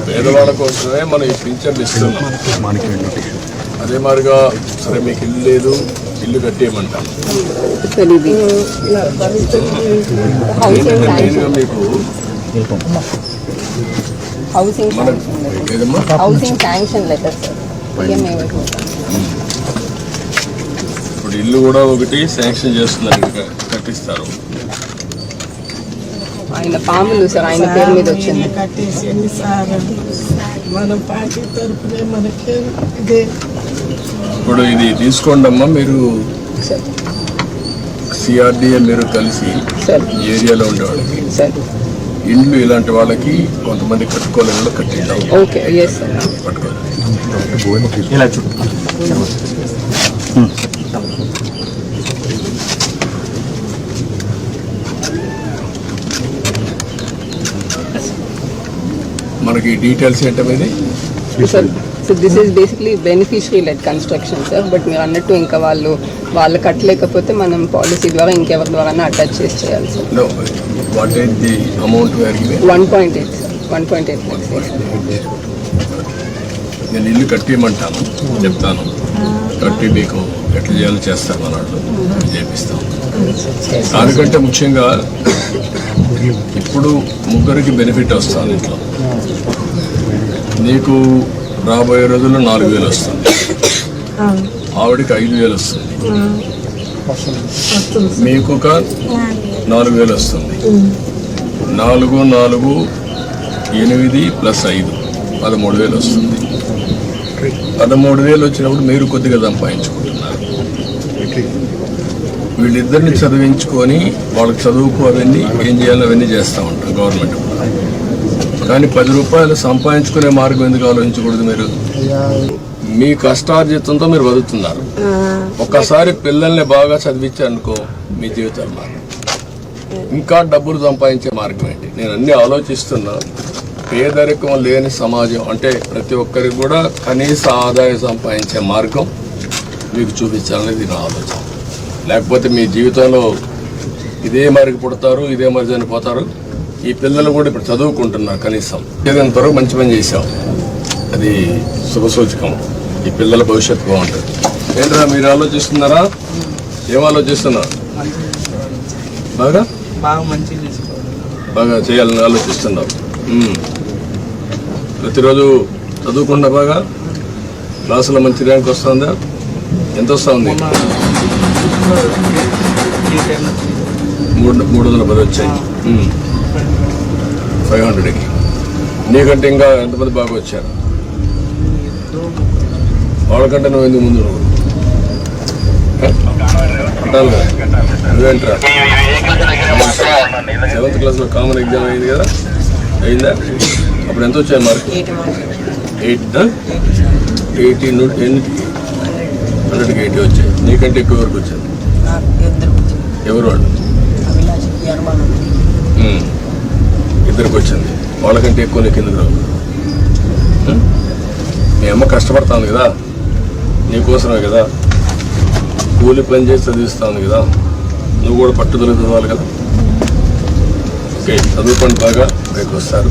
పేదవాళ్ళ కోసమే మనం ఈ పింఛన్లు ఇస్తున్నాం. అదే మాదిరిగా సరే మీకు ఇల్లు లేదు, ఇల్లు కట్టేయమంటాం. మెయిన్గా మీకు ఇప్పుడు ఇల్లు కూడా ఒకటి శాంక్షన్ చేస్తున్నారు, కట్టిస్తారు. ఆయన పాములు సార్ ఆయన పేరు మీద వచ్చింది. ఇప్పుడు ఇది తీసుకోండి అమ్మా, మీరు సిఆర్డిఏ మీరు కలిసి ఏరియాలో ఉండే వాళ్ళకి ఇండ్లు ఇలాంటి వాళ్ళకి కొంతమంది కట్టుకోలేని కట్టిద్దాం. మనకి డీటెయిల్స్ ఏంటనేది so this is basically beneficiary lead construction sir. But మీరు అన్నట్టు ఇంకా వాళ్ళు కట్టలేకపోతే మనం పాలసీ ద్వారా ఇంకెవరి ద్వారా అటాచ్ చేయాలి sir. What is the amount? 1.8 1.8 నేను ఇల్లు కట్టేయమంటాను, చెప్తాను. కట్టి మీకు ఎట్లా చేయాలో చేస్తాను అన్నట్టు చేపిస్తాం. దానికంటే ముఖ్యంగా ఇప్పుడు ముగ్గురికి బెనిఫిట్ వస్తుంది. ఇంట్లో నీకు రాబోయే రోజుల్లో 4,000 వస్తుంది, ఆవిడికి 5,000 వస్తుంది, మీకు ఒక 4,000 వస్తుంది. 4, 4, 8 + 5 13,000 వస్తుంది. 13,000 వచ్చినప్పుడు మీరు కొద్దిగా సంపాదించుకుంటున్నారు. వీళ్ళిద్దరిని చదివించుకొని వాళ్ళకి చదువుకు అవన్నీ ఏం చేయాలో అవన్నీ చేస్తూ ఉంటాం గవర్నమెంట్. కానీ 10 రూపాయలు సంపాదించుకునే మార్గం ఎందుకు ఆలోచించకూడదు? మీరు మీ కష్టార్జితంతో మీరు బతుకుతున్నారు. ఒక్కసారి పిల్లల్ని బాగా చదివించారనుకో మీ జీవితాలు మారు. ఇంకా డబ్బులు సంపాదించే మార్గం ఏంటి? నేను అన్నీ ఆలోచిస్తున్నా. పేదరికం లేని సమాజం అంటే ప్రతి ఒక్కరికి కూడా కనీస ఆదాయం సంపాదించే మార్గం మీకు చూపించాలనేది నా ఆలోచన. లేకపోతే మీ జీవితంలో ఇదే మరికి పుడతారు, ఇదే మరి చనిపోతారు. ఈ పిల్లలు కూడా ఇప్పుడు చదువుకుంటున్నారు. కనీసం ఏదంతవరకు మంచి పని చేశాం, అది శుభసూచకం. ఈ పిల్లల భవిష్యత్తు బాగుంటుంది. ఏంట్రా మీరు ఆలోచిస్తున్నారా? ఏం ఆలోచిస్తున్నారు? బాగా చేయాలని ఆలోచిస్తున్నారు. ప్రతిరోజు చదువుకుండా బాగా క్లాసులో మంచి ర్యాంక్ వస్తుందా? ఎంత వస్తుంది? 310 వచ్చాయి 500కి. నీకంటే ఇంకా ఎంతమంది బాగా వచ్చారు? వాళ్ళకంటే నువ్వు ఎందుకు ముందు? నువ్వేంట్రా 7th క్లాస్లో కామన్ ఎగ్జామ్ అయింది కదా, అయిందా? అప్పుడు ఎంత వచ్చాయి మార్క్? 100కి 80 వచ్చాయి. నీకంటే ఎక్కువ వరకు వచ్చాయి. ఎవరు వాళ్ళు? ఇద్దరికి వచ్చింది. వాళ్ళకంటే ఎక్కువ నీకు ఎందుకు రావు? మీ అమ్మ కష్టపడతాను కదా, నీకోసమే కదా, కూలి పని చేసి చదివిస్తాను కదా, నువ్వు కూడా పట్టుదల చదవాలి కదా. ఓకే, చదువుకోండి బాగా, పైకి వస్తారు.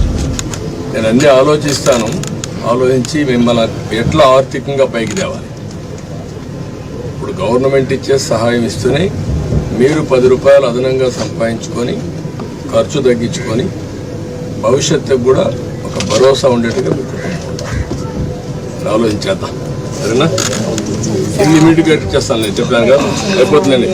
నేను అన్నీ ఆలోచిస్తాను. ఆలోచించి మిమ్మల్ని ఎట్లా ఆర్థికంగా పైకి తేవాలి. ఇప్పుడు గవర్నమెంట్ ఇచ్చే సహాయం ఇస్తూనే మీరు 10 రూపాయలు అదనంగా సంపాదించుకొని ఖర్చు తగ్గించుకొని భవిష్యత్తుకు కూడా ఒక భరోసా ఉండేట్టుగా మీకు ఆలోచించేద్దాం. సరేనా? ఇమ్మీడియట్గా చేస్తాను, నేను చెప్పాను కదా, అయిపోతుందండి.